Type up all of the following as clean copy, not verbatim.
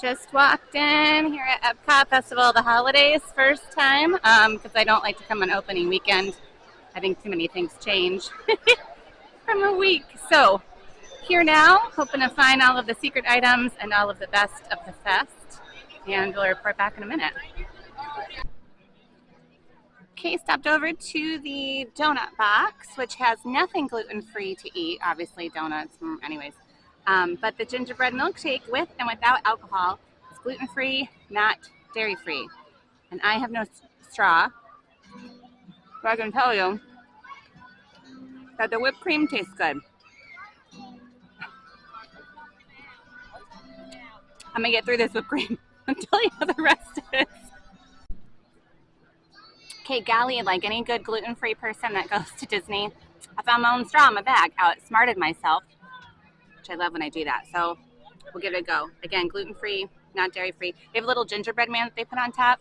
Just walked in here at Epcot Festival of the Holidays, first time, because I don't like to come on opening weekend. I think too many things change from a week. So here now, hoping to find all of the secret items and all of the best of the fest, and we'll report back in a minute. Okay, stopped over to the donut box, which has nothing gluten-free to eat. Obviously, donuts, anyways. But the gingerbread milkshake with and without alcohol is gluten-free, not dairy-free. And I have no straw, but I can tell you that the whipped cream tastes good. I'm gonna get through this whipped cream. I'll tell you how the rest is. Okay, golly, like any good gluten-free person that goes to Disney, I found my own straw in my bag. I outsmarted myself, which I love when I do that. So we'll give it a go. Again, gluten-free, not dairy-free. They have a little gingerbread man that they put on top.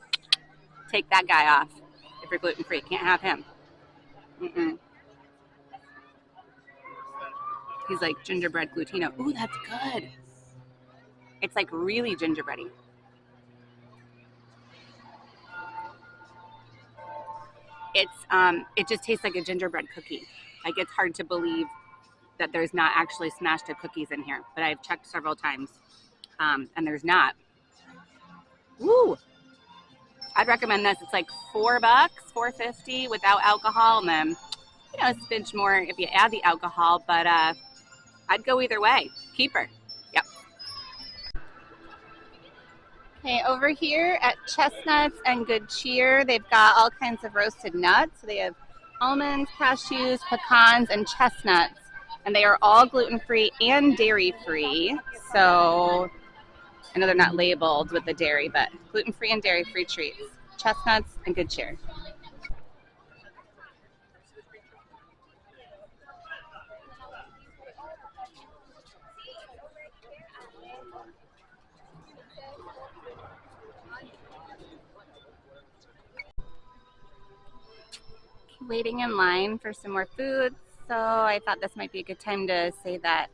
Take that guy off if you're gluten-free. Can't have him. Mm-mm. He's like gingerbread glutino. Ooh, that's good. It's like really gingerbready. It just tastes like a gingerbread cookie. Like it's hard to believe that there's not actually smashed up cookies in here, but I've checked several times, and there's not. Woo! I'd recommend this. It's like $4, $4.50 without alcohol, and then a smidge more if you add the alcohol. But I'd go either way. Keeper. Yep. Okay, over here at Chestnuts and Good Cheer, they've got all kinds of roasted nuts. So they have almonds, cashews, pecans, and chestnuts. And they are all gluten-free and dairy-free. So I know they're not labeled with the dairy, but gluten-free and dairy-free treats. Chestnuts and Good Cheer. Waiting in line for some more food, so I thought this might be a good time to say that.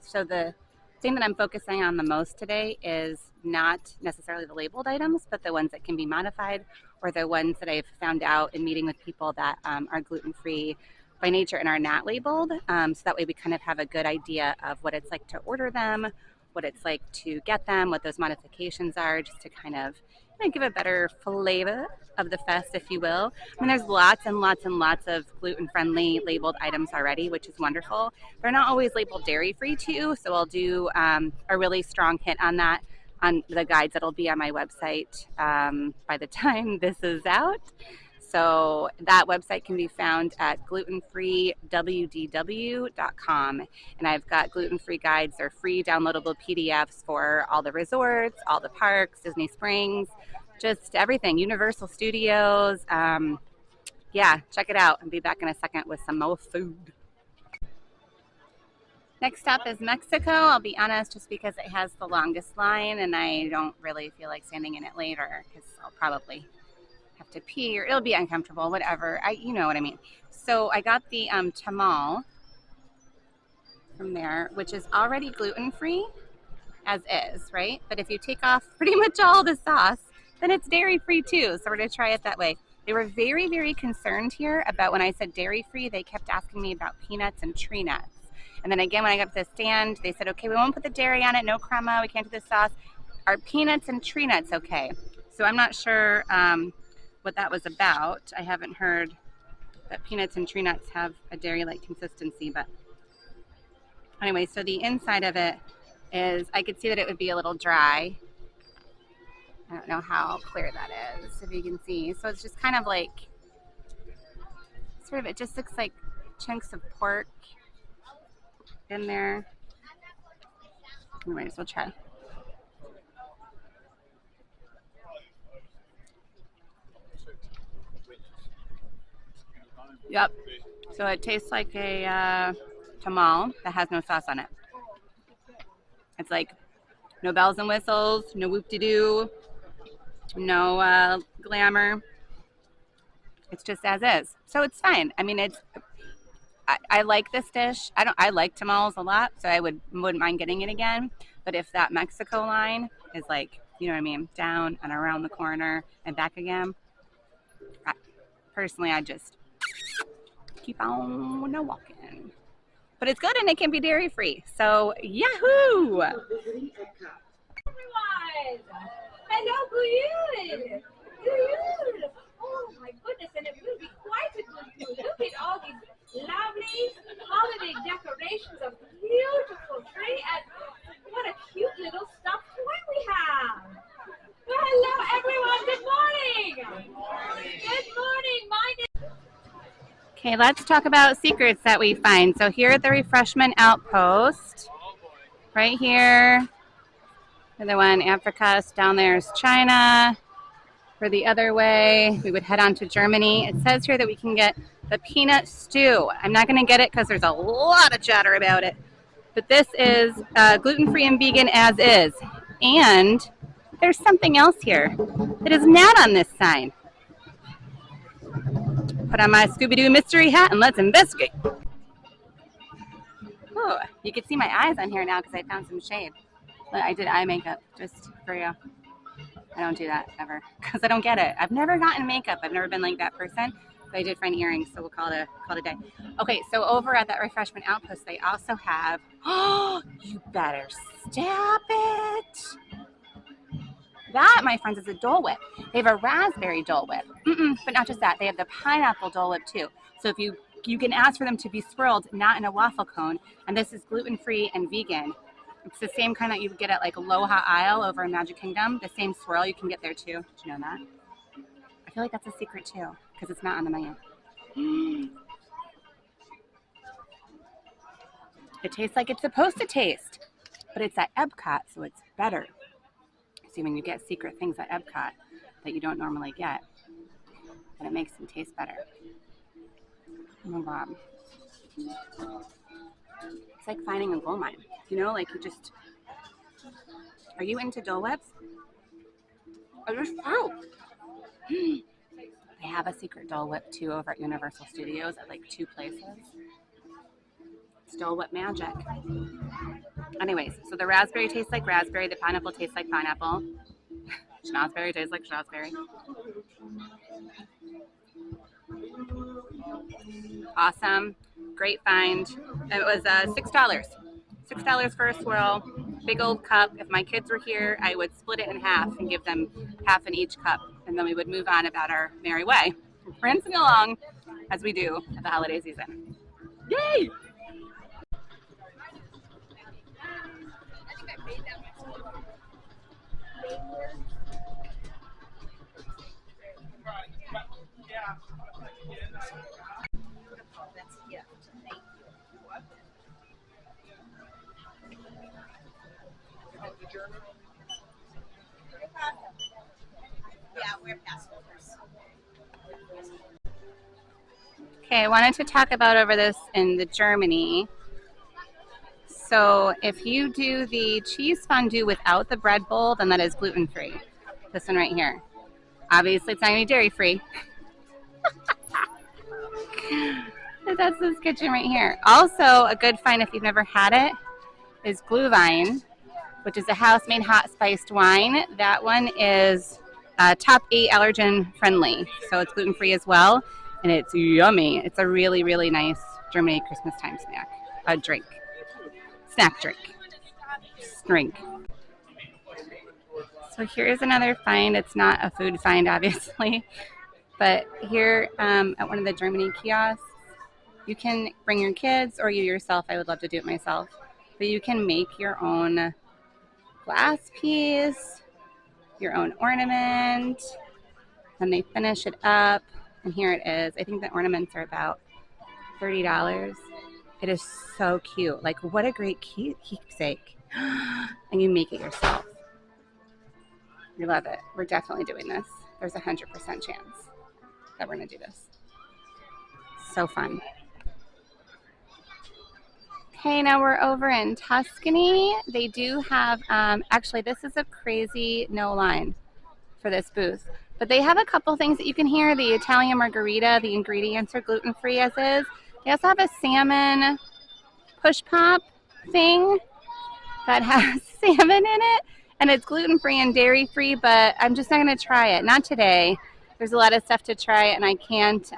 So the thing that I'm focusing on the most today is not necessarily the labeled items, but the ones that can be modified, or the ones that I've found out in meeting with people that are gluten-free by nature and are not labeled. So that way we kind of have a good idea of what it's like to order them, what it's like to get them, what those modifications are, just to kind of give a better flavor of the fest, if you will. I mean, there's lots and lots and lots of gluten-friendly labeled items already, which is wonderful. They're not always labeled dairy-free too, so I'll do a really strong hit on that on the guides that'll be on my website by the time this is out. So that website can be found at glutenfreewdw.com. And I've got gluten-free guides. They're free downloadable PDFs for all the resorts, all the parks, Disney Springs, just everything, Universal Studios. Yeah, check it out. I'll be back in a second with some more food. Next stop is Mexico. I'll be honest, just because it has the longest line and I don't really feel like standing in it later because I'll probably have to pee or it'll be uncomfortable, whatever. You know what I mean. So I got the tamal from there, which is already gluten-free as is, right? But if you take off pretty much all the sauce, then it's dairy-free too. So we're going to try it that way. They were very, very concerned here about when I said dairy-free, they kept asking me about peanuts and tree nuts. And then again, when I got to the stand, they said, okay, we won't put the dairy on it, no crema, we can't do the sauce. Are peanuts and tree nuts okay? So I'm not sure what that was about. I haven't heard that peanuts and tree nuts have a dairy-like consistency, but anyway, so the inside of it is, I could see that it would be a little dry. I don't know how clear that is, if you can see. So it's just kind of like, it just looks like chunks of pork in there. Anyways, we'll try. Yep. So it tastes like a tamal that has no sauce on it. It's like no bells and whistles, no whoop-de-doo, no glamour. It's just as is. So it's fine. I mean, I like this dish. I like tamales a lot, so I wouldn't mind getting it again. But if that Mexico line is like, you know what I mean, down and around the corner and back again. Personally, I just keep on walking. But it's good and it can be dairy free. So, yahoo! Everyone! Hello, good! Good! Oh my goodness, and it will be quite a good food. Look at all these lovely holiday decorations of beautiful tree, and what a cute little stuffed toy we have. Well, hello, everyone. Good morning. Good morning. My name. Okay, let's talk about secrets that we find. So here at the Refreshment Outpost, right here, the one in Africa, down there is China. For the other way, we would head on to Germany. It says here that we can get the peanut stew. I'm not going to get it because there's a lot of chatter about it. But this is gluten-free and vegan as is. And there's something else here that is not on this sign. Put on my Scooby-Doo mystery hat and let's investigate. Ooh, you can see my eyes on here now because I found some shade. But I did eye makeup just for you. I don't do that ever because I don't get it. I've never gotten makeup. I've never been like that person. But I did find earrings, so we'll call it a day. Okay, so over at that Refreshment Outpost, they also have, oh, you better stop it. That, my friends, is a Dole Whip. They have a raspberry Dole Whip. But not just that, they have the pineapple Dole Whip too. So if you can ask for them to be swirled, not in a waffle cone, and this is gluten-free and vegan. It's the same kind that you would get at like Aloha Isle over in Magic Kingdom. The same swirl you can get there too. Did you know that? I feel like that's a secret too, because it's not on the menu. It tastes like it's supposed to taste, but it's at Epcot, so it's better. See, when you get secret things at Epcot that you don't normally get, and it makes them taste better. Oh my God. It's like finding a gold mine. You know, like you just, are you into Dole Whips? Oh, there's fruit. They have a secret Dole Whip too over at Universal Studios at like 2 places. It's Dole Whip magic. Anyways, so the raspberry tastes like raspberry, the pineapple tastes like pineapple. Schnozberry tastes like schnozberry. Awesome. Great find. It was $6. $6 for a swirl. Big old cup. If my kids were here, I would split it in half and give them half in each cup. And then we would move on about our merry way. Prancing along as we do at the holiday season. Yay! Okay, I wanted to talk about over this in the Germany. So if you do the cheese fondue without the bread bowl, then that is gluten-free. This one right here. Obviously, it's not going to be dairy-free. That's this kitchen right here. Also, a good find if you've never had it is Glühwein, which is a house-made hot spiced wine. That one is top 8 allergen-friendly, so it's gluten-free as well, and it's yummy. It's a really, really nice Germany Christmas time snack, snack drink. So here's another find. It's not a food find, obviously, but here at one of the Germany kiosks, you can bring your kids or you yourself. I would love to do it myself, but you can make your own glass piece, your own ornament, and they finish it up, and here it is. I think the ornaments are about $30. It is so cute. Like, what a great keepsake. And you make it yourself. We love it. We're definitely doing this. There's a 100% chance that we're going to do this. So fun. Okay, now we're over in Tuscany. They do have, actually, this is a crazy no line for this booth. But they have a couple things that you can hear. The Italian margarita, the ingredients are gluten-free as is. They also have a salmon push pop thing that has salmon in it. And it's gluten-free and dairy-free, but I'm just not going to try it. Not today. There's a lot of stuff to try, and I can't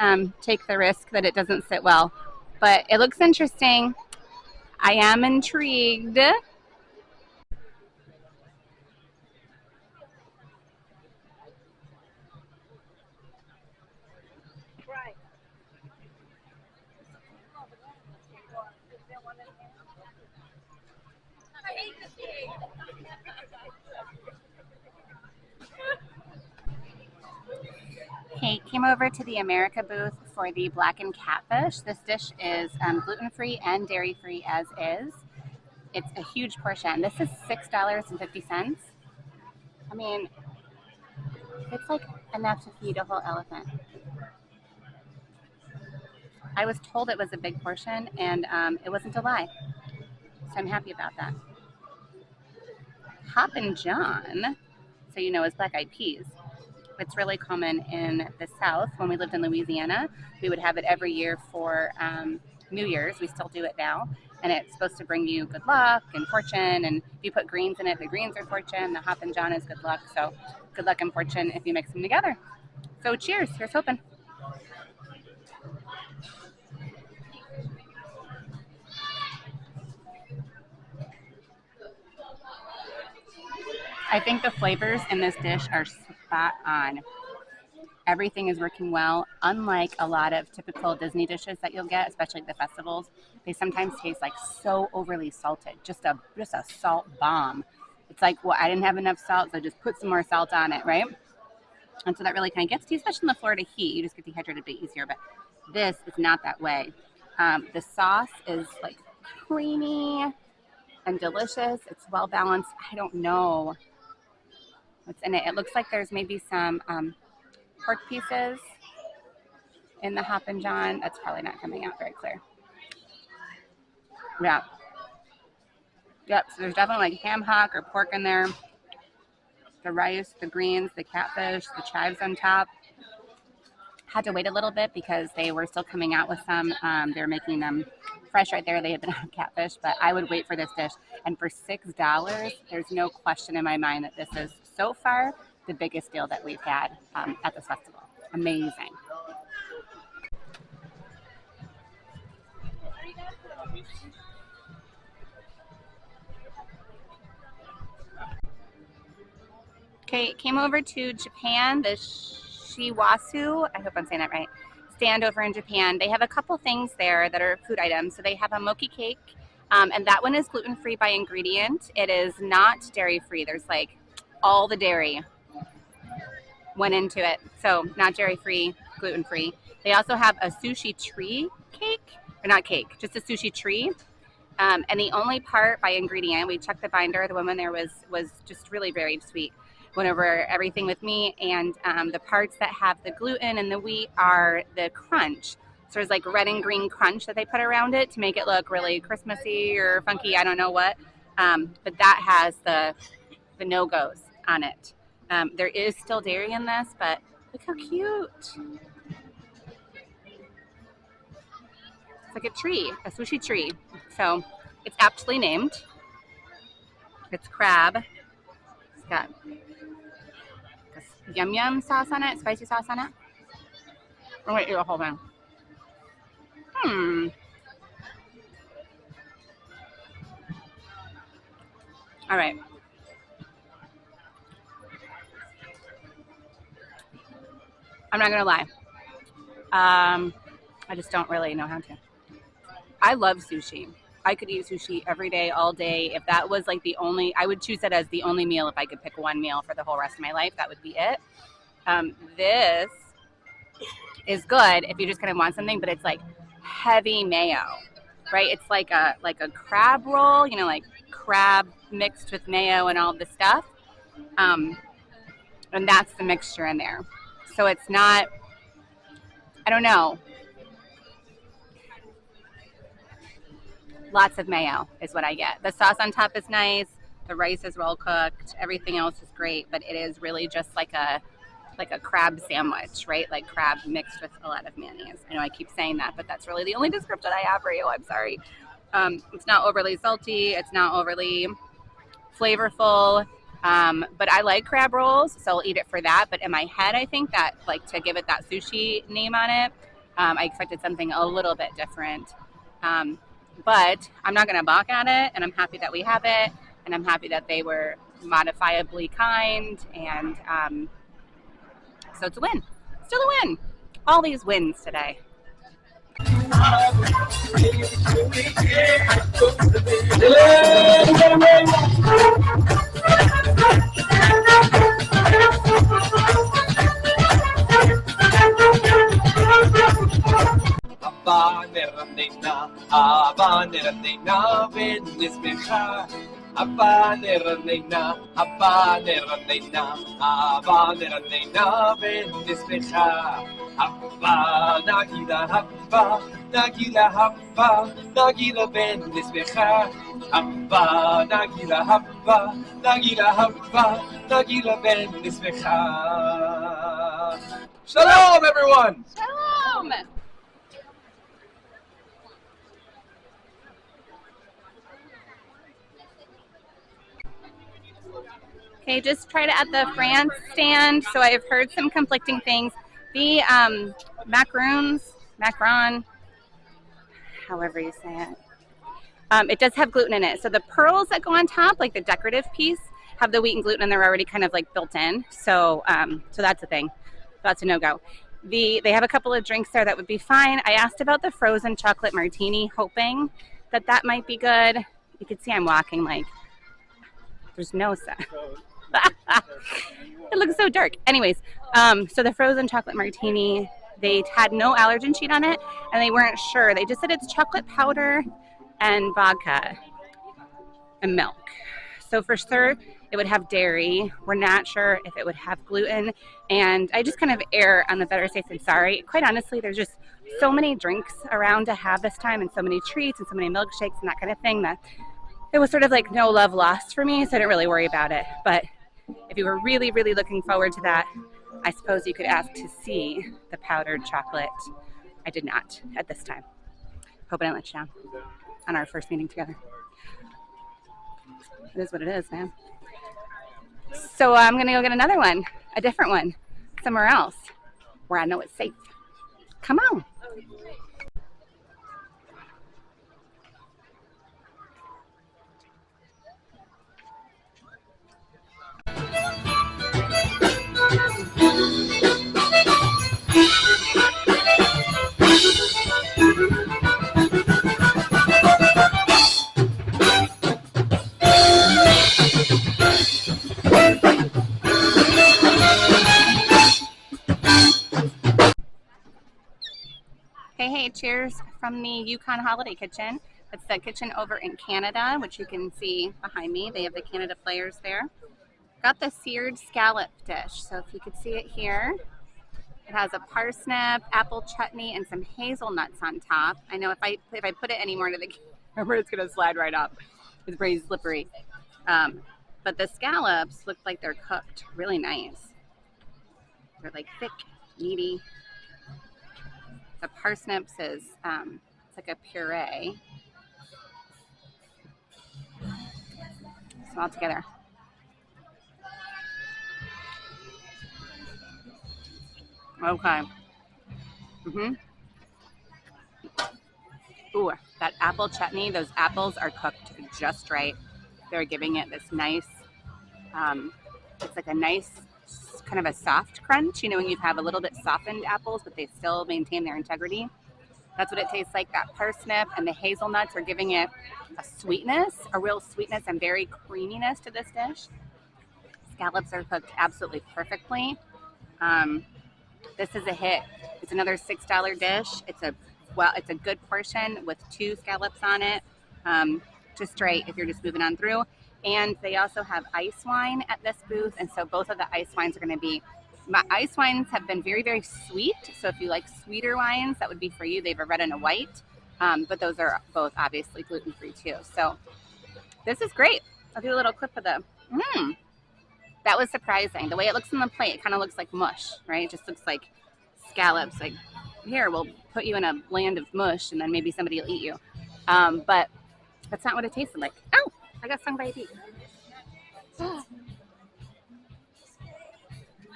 take the risk that it doesn't sit well. But it looks interesting. I am intrigued. Kate came over to the America booth for the blackened catfish. This dish is gluten-free and dairy-free as is. It's a huge portion. This is $6.50. I mean, it's like enough to feed a whole elephant. I was told it was a big portion, and it wasn't a lie. So I'm happy about that. Hoppin' John, so you know, is black-eyed peas. It's really common in the South. When we lived in Louisiana, we would have it every year for New Year's. We still do it now. And it's supposed to bring you good luck and fortune. And if you put greens in it, the greens are fortune. The Hoppin' John is good luck. So good luck and fortune if you mix them together. So cheers. Here's hoping. I think the flavors in this dish are spot on. Everything is working well. Unlike a lot of typical Disney dishes that you'll get, especially at the festivals, they sometimes taste like so overly salted, just a salt bomb. It's like, well, I didn't have enough salt, so I just put some more salt on it, right? And so that really kind of gets to you, especially in the Florida heat. You just get dehydrated a bit easier, but this is not that way. The sauce is like creamy and delicious. It's well balanced. I don't know what's in it. It looks like there's maybe some pork pieces in the Hoppin' John. That's probably not coming out very clear. Yeah. Yep, so there's definitely like ham hock or pork in there. The rice, the greens, the catfish, the chives on top. Had to wait a little bit because they were still coming out with some. They were making them fresh right there. They had been on catfish, but I would wait for this dish. And for $6, there's no question in my mind that this is so far the biggest deal that we've had at this festival. Amazing. Okay, came over to Japan, the Shiwasu, I hope I'm saying that right, stand over in Japan. They have a couple things there that are food items. So they have a mochi cake, and that one is gluten-free by ingredient. It is not dairy-free. There's like all the dairy went into it. So not dairy-free, gluten-free. They also have a sushi tree cake, or not cake, just a sushi tree. And the only part by ingredient, we checked the binder, the woman there was just really very sweet. Went over everything with me, and the parts that have the gluten and the wheat are the crunch. So there's like red and green crunch that they put around it to make it look really Christmassy or funky, I don't know what. But that has the no-goes on it. There is still dairy in this, but look how cute. It's like a tree, a sushi tree. So it's aptly named. It's crab. It's got yum yum sauce on it, spicy sauce on it. Oh wait, a whole thing. All right. I'm not gonna lie. I just don't really know how to. I love sushi. I could eat sushi every day, all day. If that was like the only, I would choose that as the only meal. If I could pick one meal for the whole rest of my life, that would be it. This is good if you just kind of want something, but it's like heavy mayo, right? It's like a crab roll, you know, like crab mixed with mayo and all the stuff. And that's the mixture in there. So it's not, I don't know. Lots of mayo is what I get. The sauce on top is nice. The rice is well cooked. Everything else is great, but it is really just like a crab sandwich, right? Like crab mixed with a lot of mayonnaise. I know I keep saying that, but that's really the only description I have for you. I'm sorry. It's not overly salty. It's not overly flavorful. But I like crab rolls, so I'll eat it for that. But in my head, I think that, like, to give it that sushi name on it, I expected something a little bit different. Um, but I'm not going to balk at it, and I'm happy that we have it, and I'm happy that they were modifiably kind, and so it's a win. Still a win. All these wins today. Shalom, everyone! Shalom! Okay, just tried it at the France stand. So I have heard some conflicting things. The macaron, however you say it, it does have gluten in it. So the pearls that go on top, like the decorative piece, have the wheat and gluten, and they're already kind of like built in. So so that's a thing. That's a no-go. They have a couple of drinks there that would be fine. I asked about the frozen chocolate martini, hoping that that might be good. You can see I'm walking like there's no sense. It looks so dark. Anyways, so the frozen chocolate martini, they had no allergen sheet on it, and they weren't sure. They just said it's chocolate powder and vodka and milk. So for sure, it would have dairy. We're not sure if it would have gluten, and I just kind of err on the better safe than sorry. Quite honestly, there's just so many drinks around to have this time, and so many treats and so many milkshakes and that kind of thing that it was sort of like no love lost for me, so I didn't really worry about it. But if you were really, really looking forward to that, I suppose you could ask to see the powdered chocolate. I did not at this time. Hope I didn't let you down on our first meeting together. It is what it is, man. So I'm going to go get another one, a different one, somewhere else where I know it's safe. Come on. Hey, cheers from the Yukon Holiday Kitchen. It's the kitchen over in Canada, which you can see behind me. They have the Canada players there. Got the seared scallop dish. So if you could see it here, it has a parsnip, apple chutney, and some hazelnuts on top. I know if I put it any more into the camera, it's going to slide right off. It's pretty slippery. But the scallops look like they're cooked really nice. They're like thick, meaty. The parsnips is it's like a puree. So all together. Okay. Ooh, that apple chutney. Those apples are cooked just right. They're giving it this nice. It's like a nice kind of a soft crunch. You know, when you have a little bit softened apples, but they still maintain their integrity. That's what it tastes like. That parsnip and the hazelnuts are giving it a sweetness, a real sweetness and very creaminess to this dish. Scallops are cooked absolutely perfectly. This is a hit. It's another $6 dish. It's a good portion with 2 scallops on it. Just right if you're just moving on through. And they also have ice wine at this booth, and so both of the ice wines are going to be. My ice wines have been very, very sweet. So if you like sweeter wines, that would be for you. They have a red and a white, but those are both obviously gluten-free too. So this is great. I'll do a little clip of the. That was surprising. The way it looks on the plate, it kind of looks like mush, right? It just looks like scallops. Like, here, we'll put you in a land of mush, and then maybe somebody will eat you. But that's not what it tasted like. Oh, I got stung by a bee.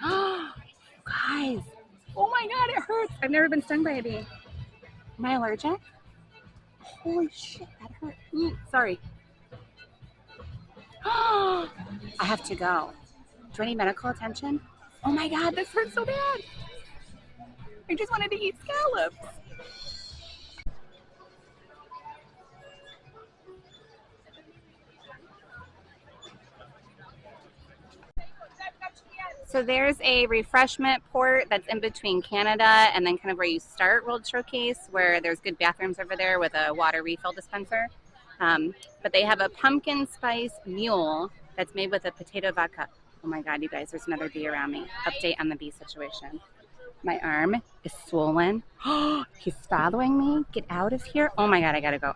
Guys, oh my God, it hurts. I've never been stung by a bee. Am I allergic? Holy shit, that hurt. Ooh, sorry. I have to go. Do I need medical attention? Oh my God, this hurts so bad. I just wanted to eat scallops. So there's a refreshment port that's in between Canada and then kind of where you start World Showcase, where there's good bathrooms over there with a water refill dispenser. But they have a pumpkin spice mule that's made with a potato vodka. Oh my God, you guys, there's another bee around me. Update on the bee situation. My arm is swollen. He's following me. Get out of here. Oh my God, I gotta go.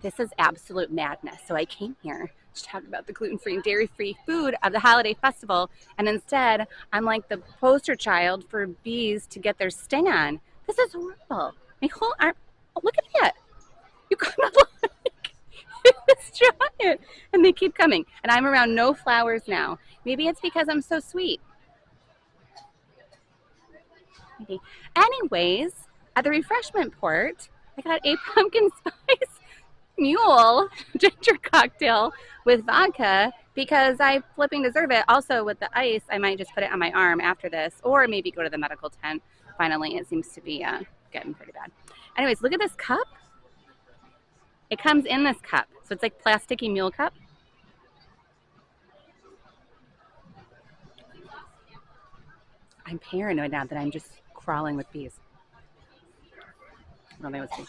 This is absolute madness. So I came here to talk about the gluten-free and dairy-free food of the holiday festival, and instead I'm like the poster child for bees to get their sting on. This is horrible. My whole arm, oh, look at that. You kind of like it's giant, and they keep coming. And I'm around no flowers now. Maybe it's because I'm so sweet. Maybe. Anyways, at the refreshment port, I got a pumpkin spice mule ginger cocktail with vodka because I flipping deserve it. Also, with the ice, I might just put it on my arm after this, or maybe go to the medical tent. Finally, it seems to be getting pretty bad. Anyways, look at this cup. It comes in this cup, so it's like plasticky mule cup. I'm paranoid now that I'm just crawling with bees. Well, let's see.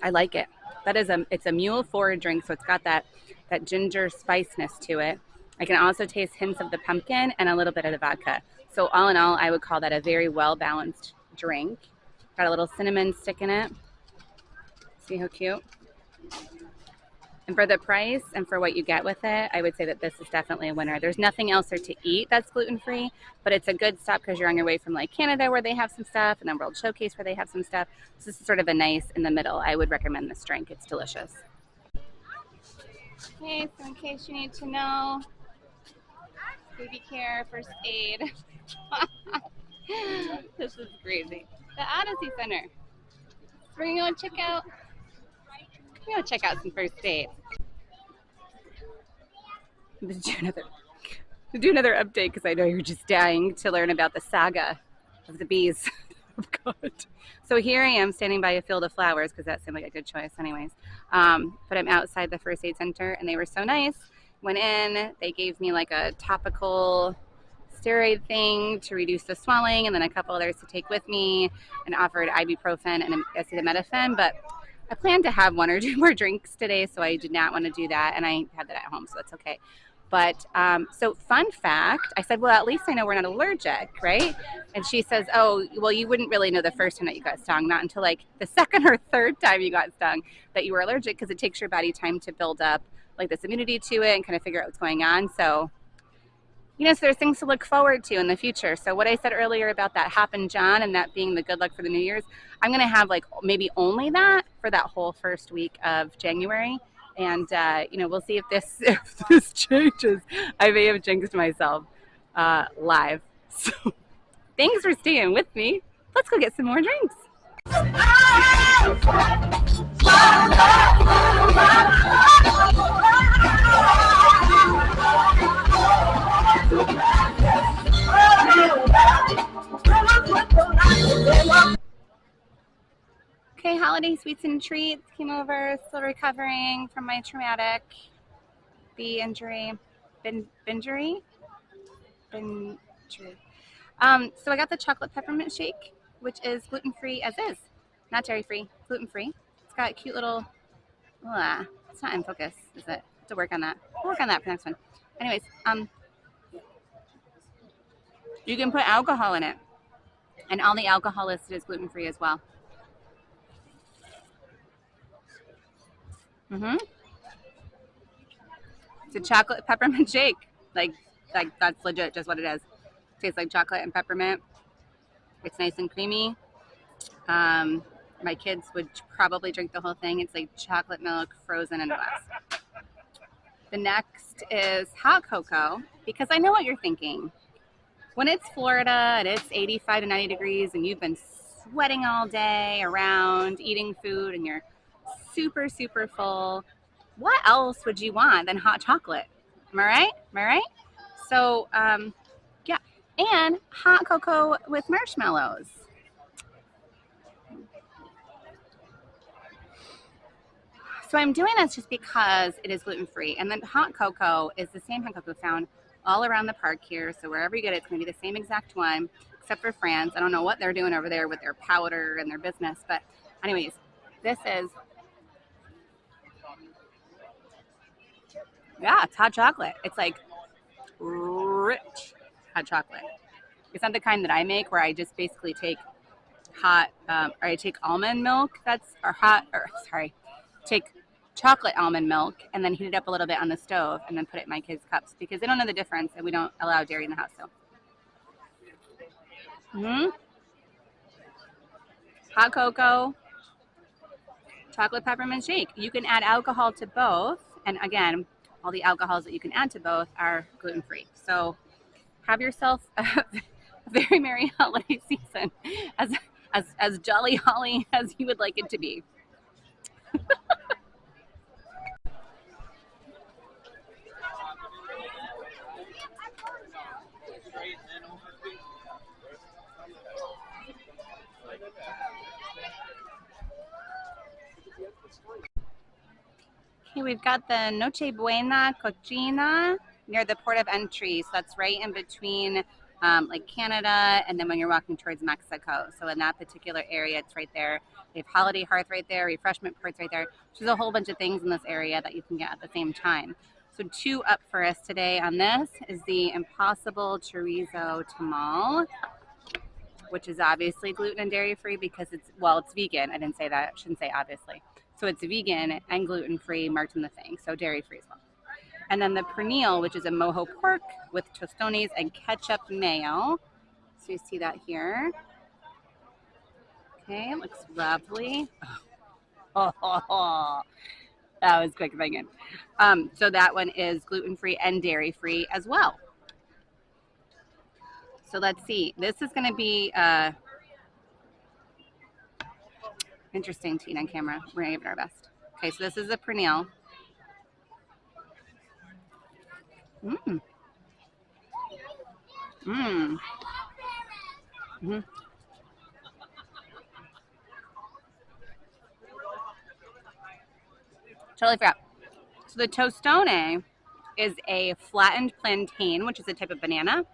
I like it. It's a mule forward drink, so it's got that ginger spiciness to it. I can also taste hints of the pumpkin and a little bit of the vodka. So all in all, I would call that a very well balanced drink. Got a little cinnamon stick in it. See how cute? And for the price and for what you get with it, I would say that this is definitely a winner. There's nothing else there to eat that's gluten-free, but it's a good stop because you're on your way from like Canada where they have some stuff and then World Showcase where they have some stuff. So this is sort of a nice in the middle. I would recommend this drink. It's delicious. Okay, so in case you need to know, baby care, first aid. This is crazy. The Odyssey Center. We're gonna go check out some first aid. Let's do another update because I know you're just dying to learn about the saga of the bees. Oh God. So here I am standing by a field of flowers because that seemed like a good choice anyways. But I'm outside the first aid center and they were so nice. Went in, they gave me like a topical steroid thing to reduce the swelling and then a couple others to take with me and offered ibuprofen and acetaminophen. But I planned to have one or two more drinks today, so I did not want to do that, and I had that at home, so that's okay. But so fun fact, I said, well, at least I know we're not allergic, right? And she says, oh, well, you wouldn't really know the first time that you got stung, not until like the second or third time you got stung that you were allergic because it takes your body time to build up like this immunity to it and kind of figure out what's going on. So, you know, so there's things to look forward to in the future. So what I said earlier about that Hoppin' John and that being the good luck for the New Year's, I'm going to have like maybe only that for that whole first week of January. And, you know, we'll see if this changes. I may have jinxed myself live. So thanks for staying with me. Let's go get some more drinks. Okay, holiday sweets and treats came over, still recovering from my traumatic bee injury. Binjury? So I got the chocolate peppermint shake, which is gluten-free as is. Not dairy-free, gluten-free. It's got a cute little, it's not in focus, is it? To work on that. I'll work on that for next one. Anyways, you can put alcohol in it. And all the alcohol listed is gluten-free as well. It's a chocolate peppermint shake. Like that's legit just what it is. Tastes like chocolate and peppermint. It's nice and creamy. My kids would probably drink the whole thing. It's like chocolate milk frozen in a glass. The next is hot cocoa, because I know what you're thinking. When it's Florida and it's 85 to 90 degrees and you've been sweating all day around eating food and you're super, super full, what else would you want than hot chocolate? Am I right? Am I right? So, yeah. And hot cocoa with marshmallows. So I'm doing this just because it is gluten-free. And then hot cocoa is the same hot cocoa found all around the park here. So wherever you get it, it's going to be the same exact one, except for France. I don't know what they're doing over there with their powder and their business. But anyways, this is, yeah, it's hot chocolate. It's like rich hot chocolate. It's not the kind that I make where I just basically take hot, or I take almond milk take chocolate almond milk and then heat it up a little bit on the stove and then put it in my kids' cups because they don't know the difference and we don't allow dairy in the house. So, hot cocoa, chocolate peppermint shake. You can add alcohol to both, and again, all the alcohols that you can add to both are gluten-free. So, have yourself a very merry holiday season, as jolly holly as you would like it to be. Okay, we've got the Noche Buena Cocina near the port of entry. So that's right in between like Canada and then when you're walking towards Mexico. So in that particular area, it's right there. They have Holiday Hearth right there, Refreshment Port's right there. There's a whole bunch of things in this area that you can get at the same time. So 2 up for us today on this is the Impossible Chorizo Tamal, which is obviously gluten and dairy free because it's vegan. I didn't say that. I shouldn't say obviously. So it's vegan and gluten free marked in the thing. So dairy free as well. And then the pernil, which is a mojo pork with tostones and ketchup mayo. So you see that here. Okay, it looks lovely. Oh, that was quick thinking. So that one is gluten free and dairy free as well. So let's see. This is going to be interesting to eat on camera. We're going to give it our best. Okay, so this is the pernil. Mmm. Mmm. Mm-hmm. Totally forgot. So the tostone is a flattened plantain, which is a type of banana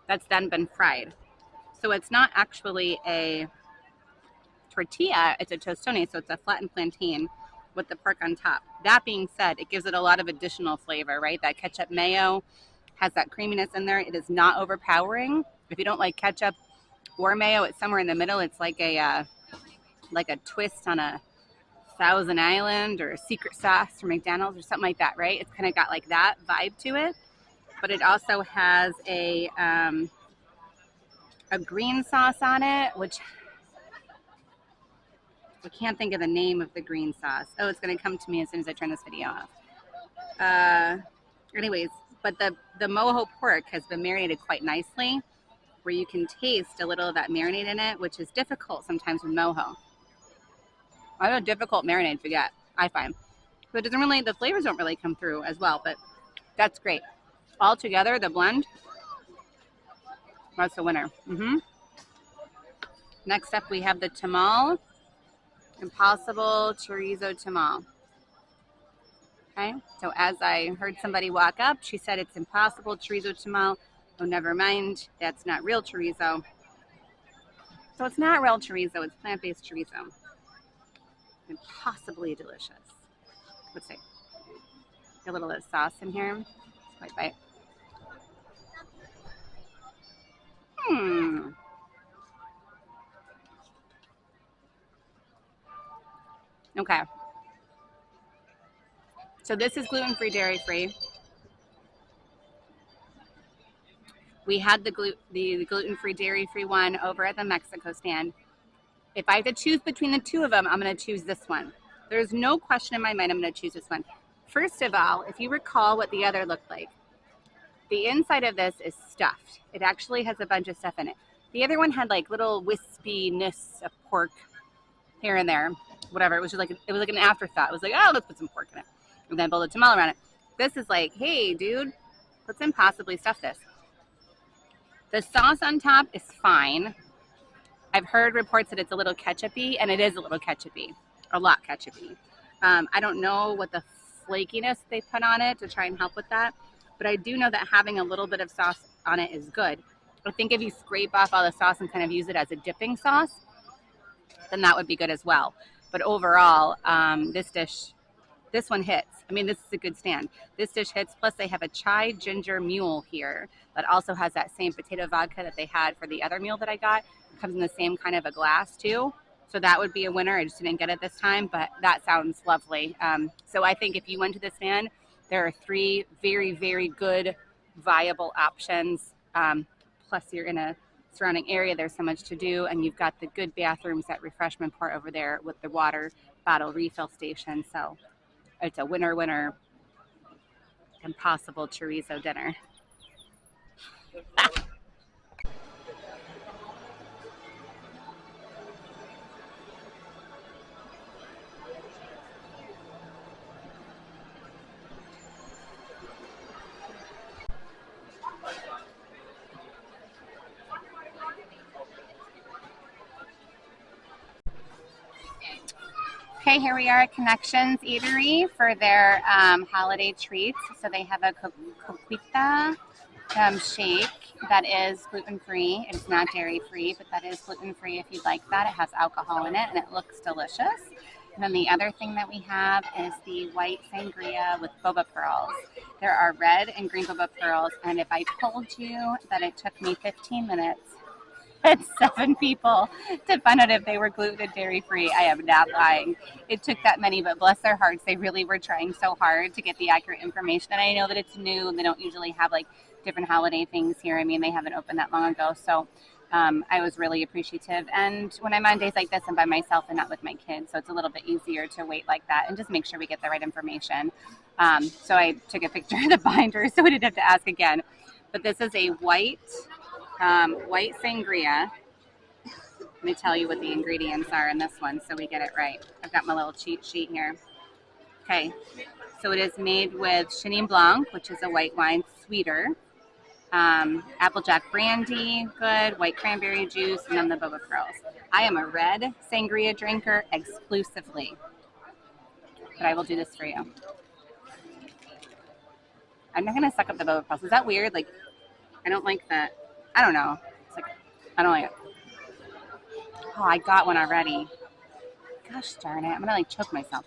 that's then been fried. So it's not actually a tortilla, it's a tostone, so it's a flattened plantain with the pork on top. That being said, it gives it a lot of additional flavor, right? That ketchup mayo has that creaminess in there. It is not overpowering. If you don't like ketchup or mayo, it's somewhere in the middle. It's like a twist on a Thousand Island or a secret sauce from McDonald's or something like that, right? It's kind of got like that vibe to it, but it also has a green sauce on it, which I can't think of the name of the green sauce. Oh, it's going to come to me as soon as I turn this video off. Anyways, but the mojo pork has been marinated quite nicely, where you can taste a little of that marinade in it, which is difficult sometimes with mojo. I have a difficult marinade to get, I find. So it doesn't really, the flavors don't really come through as well, but that's great. All together, the blend, that's the winner. Next up, we have the tamal, Impossible Chorizo Tamal. Okay, so as I heard somebody walk up, she said it's Impossible Chorizo Tamal. Oh, never mind, that's not real chorizo. So it's not real chorizo, it's plant-based chorizo. Impossibly delicious. Let's see. A little bit of sauce in here. Let's quite bite. Okay. So this is gluten-free, dairy-free. We had the gluten-free, dairy-free one over at the Mexico stand. If I have to choose between the two of them, I'm going to choose this one. There's no question in my mind I'm going to choose this one. First of all, if you recall what the other looked like, the inside of this is stuffed. It actually has a bunch of stuff in it. The other one had like little wispiness of pork here and there, whatever. It was like an afterthought. It was like, oh, let's put some pork in it, and then build a tamale around it. This is like, hey, dude, let's impossibly stuff this. The sauce on top is fine. I've heard reports that it's a little ketchup-y, and it is a little ketchup-y, a lot ketchup-y. I don't know what the flakiness they put on it to try and help with that, but I do know that having a little bit of sauce on it is good. I think if you scrape off all the sauce and kind of use it as a dipping sauce, then that would be good as well. But overall, this one hits. I mean, this is a good stand. This dish hits, plus they have a chai ginger mule here that also has that same potato vodka that they had for the other meal that I got. It comes in the same kind of a glass too. So that would be a winner. I just didn't get it this time, but that sounds lovely. So I think if you went to this stand, there are 3 very, very good, viable options. Plus you're in a surrounding area. There's so much to do, and you've got the good bathrooms at Refreshment Port over there with the water bottle refill station. So it's a winner, impossible chorizo dinner. Okay, here we are at Connections Eatery for their holiday treats. So they have a coquita shake that is gluten-free. It's not dairy-free, but that is gluten-free if you'd like that. It has alcohol in it, and it looks delicious. And then the other thing that we have is the white sangria with boba pearls. There are red and green boba pearls, and if I told you that it took me 15 minutes and 7 people to find out if they were gluten and dairy-free, I am not lying. It took that many, but bless their hearts, they really were trying so hard to get the accurate information. And I know that it's new, and they don't usually have like different holiday things here. I mean, they haven't opened that long ago, so I was really appreciative. And when I'm on days like this, I'm by myself and not with my kids, so it's a little bit easier to wait like that and just make sure we get the right information. So I took a picture of the binder so we didn't have to ask again. But this is a white sangria. Let me tell you what the ingredients are in this one so we get it right. I've got my little cheat sheet here. Okay, so it is made with Chenin Blanc, which is a white wine, sweeter. Applejack brandy, good, white cranberry juice, and then the boba pearls. I am a red sangria drinker exclusively, but I will do this for you. I'm not going to suck up the boba pearls. Is that weird? Like, I don't like that. I don't know. It's like, I don't like it. Oh, I got one already. Gosh darn it. I'm going to like choke myself.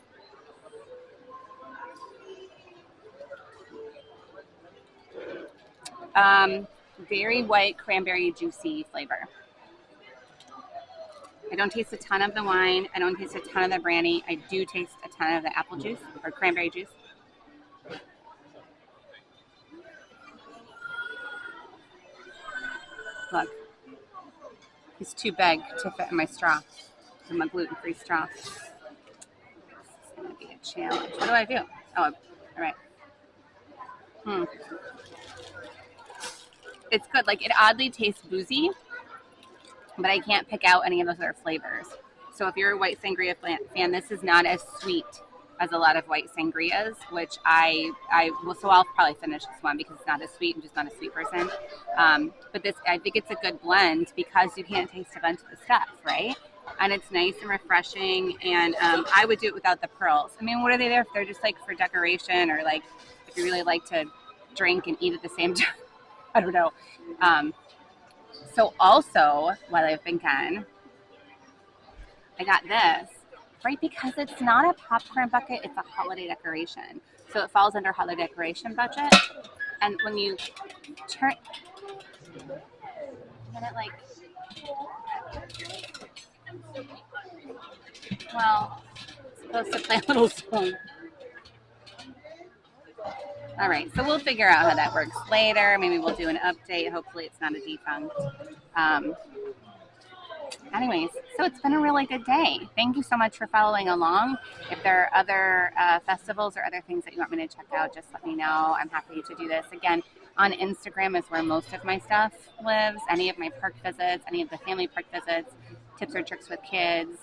Very white cranberry juicy flavor. I don't taste a ton of the wine. I don't taste a ton of the brandy. I do taste a ton of the apple juice or cranberry juice. Look, it's too big to fit in my straw, in my gluten-free straw. This is going to be a challenge. What do I do? Oh, all right. It's good. Like, it oddly tastes boozy, but I can't pick out any of those other flavors. So if you're a white sangria fan, this is not as sweet as a lot of white sangrias, which so I'll probably finish this one because it's not as sweet. I'm just not a sweet person. But this, I think it's a good blend because you can't taste a bunch of the stuff, right? And it's nice and refreshing. And I would do it without the pearls. I mean, what are they there? If they're just like for decoration, or like if you really like to drink and eat at the same time. I don't know. So also, while I've been gone, I got this, right? Because it's not a popcorn bucket, it's a holiday decoration. So it falls under holiday decoration budget. And when you turn, then it like, well, it's supposed to play a little song. All right, so we'll figure out how that works later. Maybe we'll do an update. Hopefully it's not a defunct. Anyways, So it's been a really good day. Thank you so much for following along. If there are other festivals or other things that you want me to check out, just let me know. I'm happy to do this. Again, on Instagram is where most of my stuff lives. Any of my park visits, any of the family park visits, tips or tricks with kids,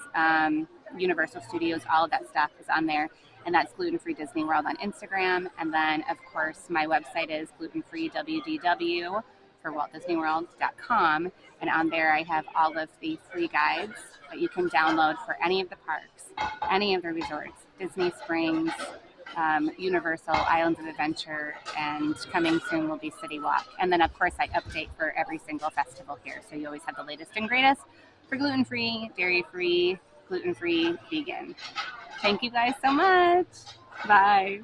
Universal Studios, all of that stuff is on there. And that's Gluten Free Disney World on Instagram. And then, of course, my website is glutenfreewdw for WaltDisneyWorld.com. And on there, I have all of the free guides that you can download for any of the parks, any of the resorts, Disney Springs, Universal, Islands of Adventure, and coming soon will be City Walk. And then, of course, I update for every single festival here. So you always have the latest and greatest for gluten-free, dairy-free, gluten-free, vegan. Thank you guys so much. Bye.